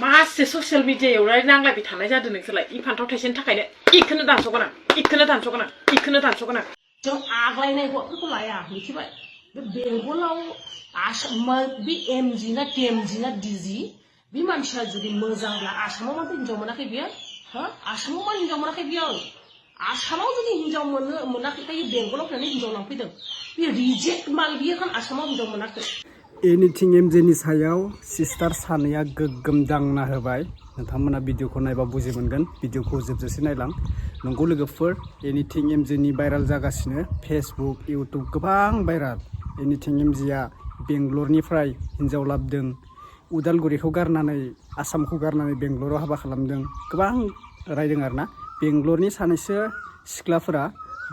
मासे ससियेल मिडियायाव नांलायबाय थानाय जादों नोंसोरलाय इ फान्थाव थाइसेनि थाखायनो इखौनो दानस'गोन आं इखौनो दानस'गोन आं इखौनो दानस'गोन आं जों आग्लायनाय हौवाफोरखौ लाया मिथिबाय बे बेंगलाव बे एमजि ना टेमजि ना डिजि बे मानसिया जुदि मोजांब्ला आसामाव माथो हिनजाव मोनाखै बियो हो आसामाव मा हिनजाव मोनाखै बियो आसामाव जुदि हिनजाव मोनाखैखाय बेंगलाव फैनानै हिनजाव लांफैदों बे रिजेक्ट माल बियो खान आसामाव हिनजाव मोनाखै एनिथिं एमजेनि सायाव सिस्टार सानैया गोग्गोम दांना होबाय नोंथांमोना भिडिअखौ नायबा बुजि मोनगोन भिडिअखौ जोबजासे नायलां नंगौ लोगोफोर एनिथिं एमजेनि भाइराल जागासिनो फेसबुक इउटुब गोबां भाइराल एनिथिं एमजेआ बेंगलरनिफ्राय हिनजाव लाबोदों उदालगुरिखौ गारनानै आसामखौ गारनानै बेंगलराव हाबा खालामदों गोबां रायदों आरोना बेंगलरनि सानैसो सिख्लाफोरा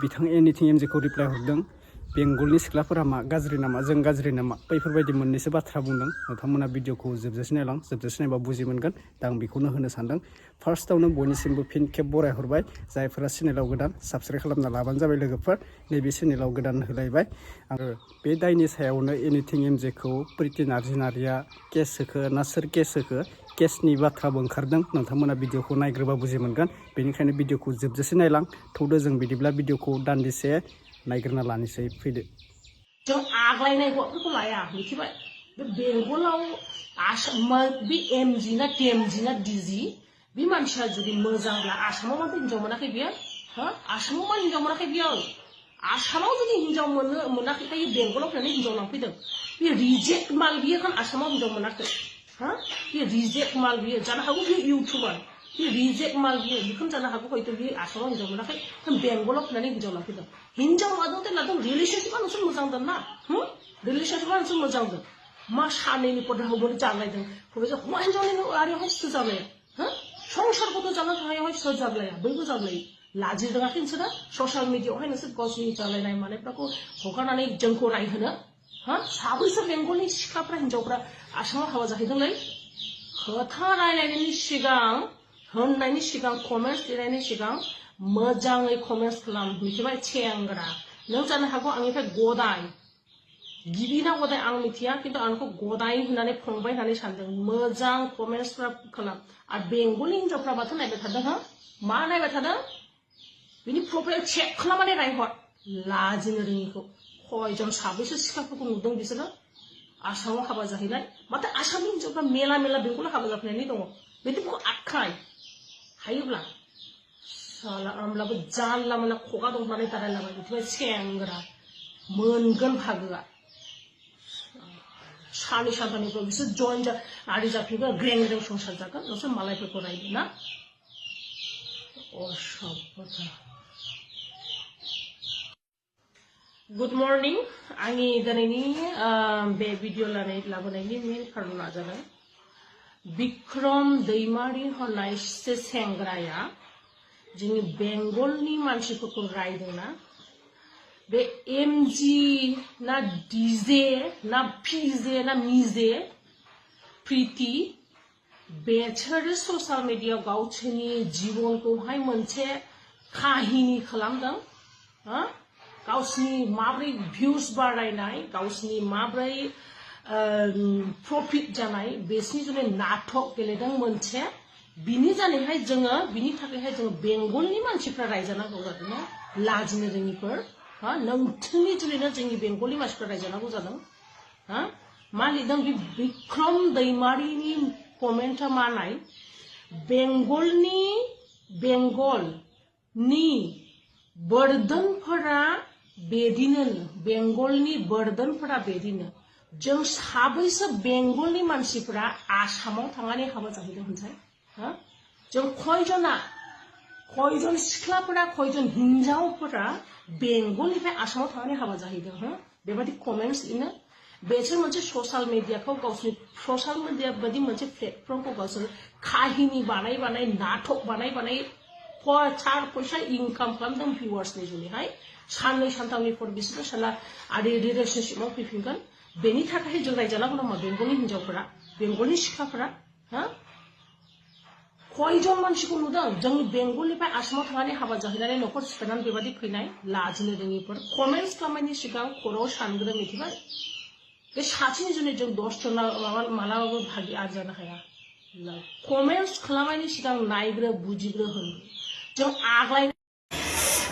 बिथां एनिथिं एमजेखौ रिप्लाय हरदों बेंगलनि सिख्लाफोरा मा गाज्रि नामा जों गाज्रि नामा बैफोरबायदि मोननैसो बाथ्रा बुंदों नोंथांमोना भिडिअखौ जोबजासे नायलां जोबजासे नायबा बुजि मोनगोन दा आं बेखौनो होनो सानदों फार्स्टआवनो बयनिसिमबो फिन खेब बरायहरबाय जायफोरा चेनेलाव गोदान साबस्क्राइब खालामना लाबानो जाबाय लोगोफोर नैबे चेनेलाव गोदान होलायबाय आरो बे दायनि सायावनो एनिथिं एमजेखौ प्रिति नार्जिनारिया केस होखो ना सोर केस होखो केसनि बाथ्राबो ओंखारदों नोंथांमोना भिडिअखौ नायग्रोबा बुजि मोनगोन बेनिखायनो भिडिअखौ जोबजासे नायलां थौदो जों बिदिब्ला भिडिअखौ दान्दिसे नायग्रोना लानोसै फैदो जों आग्लायनाय हौवाफोरखौ लाया मिथिबाय बे बेंगलाव बे एमजि ना टेमजि ना डिजि बे मानसिया जुदि मोजांब्ला आसामाव माथो हिनजाव मोनाखै बियो हो आसामाव मा हिनजाव मोनाखै बियो आसामाव जुदि हिनजाव मोनाखैखाय बेंगलाव फैनानै हिनजाव लांफैदों बे रिजेक्ट माल बियो खान आसामाव हिनजाव मोनाखै हा बे रिजेक्ट माल बियो जानो हागौ बियो इउटुबार बे रिजेक्ट माल बियो बेखौनो जानो हागौ हयथ' बियो आसामाव हिनजाव मोनाखै बेंगलाव फैनानै हिनजाव लांफैदों हिनजाव लादों रिलेशनशिपआ नोंसोर मोजां दं ना रिलेशनशिपआ नोंसोर मोजां दं मा सानैनि पदाखौबो जालायदों हौवा हिनजावनि आरियावहाय सोर जालाया हो संसारखौथ' जानो थाखायहाय सोर जालाया बयबो जालायो लाजि रोङाखै नोंसोरो ससियेल मिडियाआवहाय नोंसोर गावसोरनि जालायनाय मानायफोरखौ हगारनानै जोंखौ रायहोनो हा साबैसो बेंगलनि सिख्लाफ्रा हिनजावफ्रा आसामाव हाबा जाहैदोंलै खोथा रायलायनायनि सिगां होननायनि सिगां कमेन्ट्स लिरनायनि सिगां मोजाङै कमेन्ट्स खालाम मिथिबाय सेंग्रा नों जानो हागौ आंनिफ्राय गदाय गिबि ना गदाय आं मिथिया खिन्थु आंखौ गदाय होननानै फंबाय होननानै सानदों मोजां कमेन्ट्सफ्रा खालाम आरो बेंगलनि हिनजावफ्रा माथो नायबाय थादों हा मा नायबाय थादों बिनि प्रफाइल चेक खालामनानै रायहर लाजिनो रोङिखौ खयजन साबैसो सिख्लाफोरखौ नुदों बिसोरो आसामाव हाबा जाहैनाय माथो आसामनि हिनजावफ्रा मेला मेला बेंगलाव हाबा जाफैनानै दङ बिदिखौ आखाय हायोब्ला साला आमलाबो जानला मोनला खगा दं होननानै दारायलाबाय बिदिबाय सेंग्रा मोनगोन भागोआ सानै सानथामनिफ्राय बिसोर जइन आरि जाफिनगोन ग्रें ग्रें संसार जागोन नोंसोर मालायफोरखौ रायदो ना असभ्यता गुड मर्निं आंनि दिनैनि बे भिडिअ लाबोनायनि मेन खारना जादों बिक्रम दैमारि होननाय सेंग्राया जोंनि बेंगलनि मानसिफोरखौ रायदोंना बे एमजि ना डिजे ना फिजे ना मिजे प्रिति बेसोरो ससियेल मिडियायाव गावसोरनि जिबनखौहाय मोनसे काहिनी खालामदों गावसोरनि माब्रै भिउस बारायनाय गावसोरनि माब्रै प्रफिट जानाय बेसनि जुदि नाटक गेलेदों मोनसे बिनि जानायहाय जोङो बिनि थाखायहाय जोङो बेंगलनि मानसिफ्रा रायजानांगौ जादों ना लाजिनो रोङिफोर नोंथांनि जुनैनो जोंनि बेंगलनि मानसिफ्रा रायजानांगौ जादों मा लिरदों बे बिक्रम दैमारिनि कमेन्टआ मा नाय बेंगलनि बर्डनफोरा बेदिनो बेंगलनि बर्डनफोरा बेदिनो जों साबैसो बेंगलनि मानसिफ्रा आसामाव थांनानै हाबा जाहैदों होनसाय जों खयजन सिख्लाफोरा खयजन हिनजावफोरा बेंगलनिफ्राय आसामाव थांनानै हाबा जाहैदों बेबायदि कमेन्ट्स लिरनो बेसोर मोनसे ससियेल मिडियाखौ गावसोरनि ससियेल मिडिया बायदि मोनसे प्लेटफर्मखौ गावसोर काहिनी बानाय नाटक बानाय चार पैसा इनकाम खालामदों भिउवार्सनि जुनैहाय साननै सानथामनिफ्राय बिसोरो साला आरो रिलेशनशिपआव फैफिनगोन बेनि थाखाय जों रायजानांगौ नामा बेंगलनि हिनजावफोरा बेंगलनि सिख्लाफोरा खयजन मानसिखौ नुदों जोंनि बेंगलनिफ्राय आसामाव थांनानै हाबा जाहैनानै न'खर सिफायनानै बेबायदि फैनाय लाजिनो रोङिफोर कमेन्ट्स खालामनायनि सिगां खर'आव सानग्रो मिथिबाय बे सासेनि जुनै जों 10 जन मालाबाबो भागि आरजानो हाया कमेन्ट्स खालामनायनि सिगां नायग्रो बुजिग्रो होन जों आग्लाय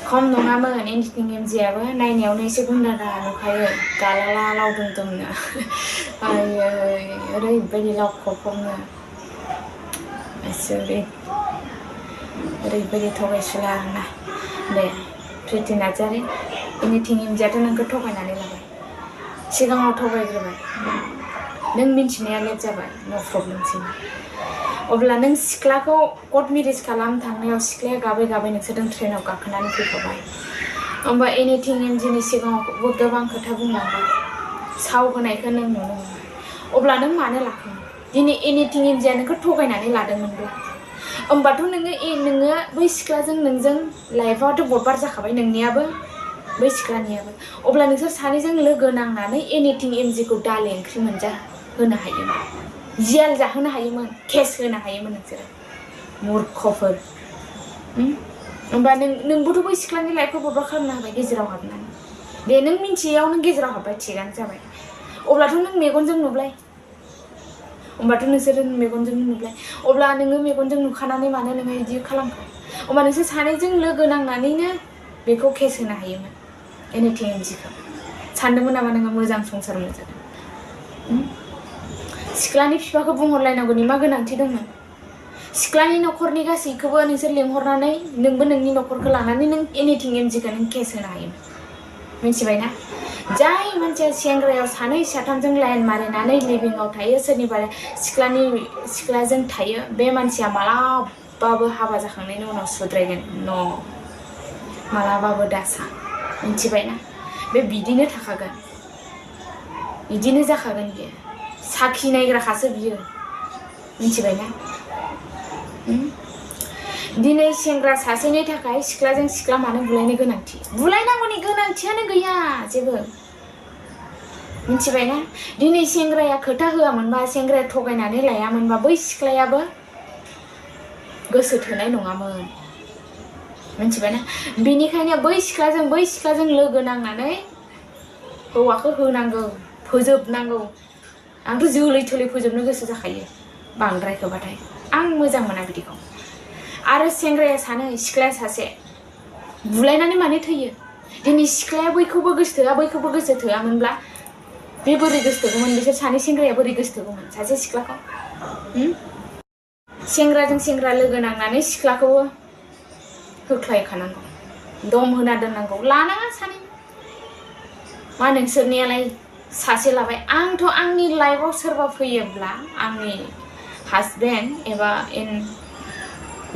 खम नङामोन एनिथिं एमजेआबो नायनायावनो एसे गुन्दारा नुखायो गालाला लावदुम दुमनो आयै ओरैबायदि लावखबखबनो ओरैबायदि थगायसुला आरोना दे प्रिति नार्जारि एनिथिं एमजेआथ' नोंखौ थगायनानै लाबाय सिगाङाव थगायग्रोबाय नों मिन्थिनाया लेट जाबाय नो प्रब्लेमसै अब्ला नों सिख्लाखौ कर्ट मेरेज खालामनो थांनायाव सिख्लाया गाबै गाबै नोंसोरजों ट्रेनाव गाखोनानै फैखाबाय होमबा एनिथिं एमजेनि सिगाङावबो गोबां खोथा बुंलांबाय साव होनायखौ नों नुनो मोनबाय अब्ला नों मानो लाखोमोन दिनै एनिथिं एमजेआ नोंखौ थगायनानै लादोंमोनब्ला होमबाथ' नोङो बै सिख्लाजों नोंजों लाइफआथ' बरबाद जाखाबाय नोंनियाबो बै सिख्लानियाबो अब्ला नोंसोर सानैजों लोगो नांनानै एनिथिं एमजेखौ दालि ओंख्रि मोनजा होनो हायोमोन जियाल जाहोनो हायोमोन केस होनो हायोमोन नोंसोरो मूर्खफोर होमबा नोंबोथ' बै सिख्लानि लाइफखौ बरबाद खालामनो हाबाय गेजेराव हाबनानै दे नों मिन्थियैयाव नों गेजेराव हाबबाय थिगानो जाबाय अब्लाथ' नों मेगनजों नुबाय होमबाथ' नोंसोरो मेगनजों नुबाय अब्ला नोङो मेगनजों नुखानानै मानो नोङो बिदि खालामखो होमबा नोंसोर सानैजों लोगो नांनानैनो बेखौ केस होनो हायोमोन एनिथिं एमजेखौ सानदोंमोन नामा नोङो मोजां संसार मोनजादों सिख्लानि बिफाखौ बुंहरलायनांगौनि मा गोनांथि दंमोन सिख्लानि न'खरनि गासैखौबो नोंसोर लेंहरनानै नोंबो नोंनि न'खरखौ लानानै नों एनिथिं एमजेखौ नों केस होनो हायोमोन मिथिबायना जाय मानसिया सेंग्रायाव सानै साथामजों लाइन मारिनानै लिभिंआव थायो सोरनिबा सिख्लाजों थायो बे मानसिया मालाबाबो हाबा जाखांनायनि उनाव सुद्रायगोन न' मालाबाबो दासा मिथिबायना बे बिदिनो थाखागोन बिदिनो जाखागोन बियो साखि नायग्राखासो बियो मिथिबायना दिनै सेंग्रा सासेनि थाखाय सिख्लाजों सिख्ला मानो बुलायनो गोनांथि बुलायनांगौनि गोनांथियानो गैया जेबो मिथिबायना दिनै सेंग्राया खोथा होआमोनबा सेंग्राया थगायनानै लायामोनबा बै सिख्लायाबो गोसो थोनाय नङामोन मिथिबायना बेनिखायनो बै सिख्लाजों लोगो नांनानै हौवाखौ होनांगौ फोजोबनांगौ आंथ' जोलै थोलै फोजोबनो गोसो जाखायो बांद्रायखोबाथाय आं मोजां मोना बिदिखौ आरो सेंग्राया सानो सिख्लाया सासे बुलायनानै मानो थैयो दिनै सिख्लाया बैखौबो गोसो थोआ बैखौबो गोसो थोआमोनब्ला बे बोरै गोसो थोगौमोन बिसोर सानै सेंग्राया बोरै गोसो थोगौमोन सासे सिख्लाखौ सेंग्राजों सेंग्रा लोगो नांनानै सिख्लाखौबो होख्लायखानांगौ दम होना दोननांगौ लानाङा सानै मा नोंसोरनियालाय सासे लाबाय आंथ' आंनि लाइफआव सोरबा फैयोब्ला आंनि हासबेन्ड एबा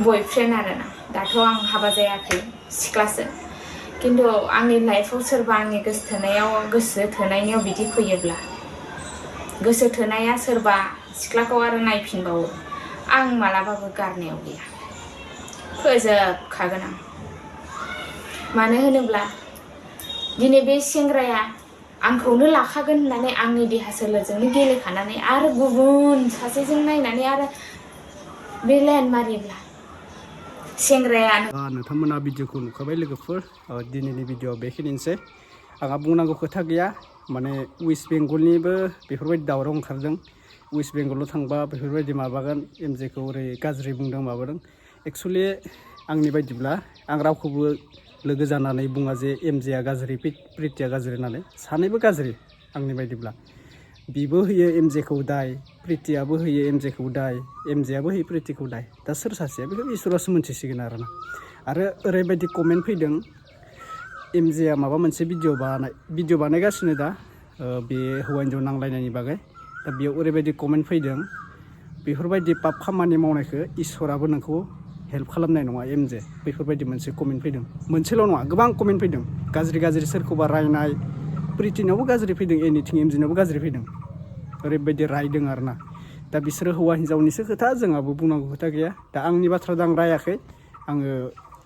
बयफ्रेन्ड आरोना दाथ' आं हाबा जायाखै सिख्लासो किन्तु आंनि लाइफआव सोरबा आंनि गोसो थोनायनियाव बिदि फैयोब्ला गोसो थोनाया सोरबा सिख्लाखौ आरो नायफिनबावो आं मालाबाबो गारनायाव गैया फोजोबखागोन आं मानो होनोब्ला दिनै बे सेंग्राया आंखौनो लाखागोन होननानै आंनि देहा सोलेरजोंनो गेलेखानानै आरो गुबुन सासेजों नायनानै आरो बे लाइन मारिब्ला सेंग्राया नोंथांमोना भिडिअखौ नुखाबाय लोगोफोर दिनैनि भिडिअआ बेखिनिसै आंहा बुंनांगौ खोथा गैया माने वेस्ट बेंगलनिबो बेफोरबायदि दावराव ओंखारदों वेस्ट बेंगलाव थांबा बेफोरबायदि माबागोन एमजेखौ ओरै गाज्रि बुंदों माबादों एक्सुवेलि आंनि बायदिब्ला आं रावखौबो लोगो जानानै बुङा जे एमजेआ गाज्रि प्रितिया गाज्रि होननानै सानैबो गाज्रि आंनि बायदिब्ला बिबो होयो एमजेखौ दाय प्रितियाबो होयो एमजेखौ दाय एमजेआबो होयो प्रितिखौ दाय दा सोर सासेया बेखौ इसोरासो मोनथिसिगोन आरोना आरो ओरैबायदि कमेन्ट फैदों एमजेआ माबा मोनसे भिडिअ बानायगासिनो दा बे हौवा हिन्जाव नांलायनायनि बागै दा बेयाव ओरैबायदि कमेन्ट फैदों बेफोरबायदि पाप खामानि मावनायखौ इसोराबो नोंखौ हेल्प खालामनाय नङा एमजे बेफोरबायदि मोनसे कमेन्ट फैदों मोनसेल' नङा गोबां कमेन्ट फैदों गाज्रि सोरखौबा रायनाय प्रितिनावबो गाज्रि फैदों एनिथिं एमजेनावबो गाज्रि फैदों ओरैबायदि रायदों आरोना दा बिसोरो हौवा हिन्जावनिसो खोथा जोंहाबो बुंनांगौ खोथा गैया दा आंनि बाथ्रा आं रायाखै आङो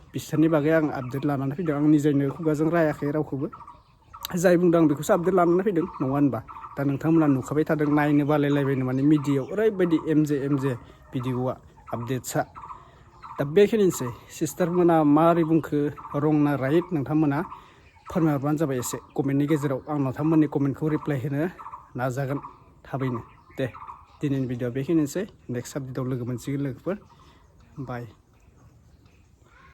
बिसोरनि बागै आं आपडेट लानानै फैदों आं निजायनो खुगाजों रायाखै रावखौबो जाय बुंदों आं बेखौसो आपडेट लानानै फैदों नङा होनबा दा नोंथांमोना नुखाबाय थादों नायनो बालायलायबायनो माने मिडियायाव ओरैबायदि एमजे भिडिअआ आपडेटसा दा बेखिनिसै सिस्टारमोना मारै बुंखो रं ना राइट नोंथांमोना फोरमायहरबानो जाबाय एसे कमेन्टनि गेजेराव आं नोंथांमोननि कमेन्टखौ रिप्लाय होनो नाजागोन थाबैनो दे दिनैनि भिडिअ बेखिनिसै नेक्स्ट आपडेटआव लोगो मोनसिगोन लोगोफोर बाय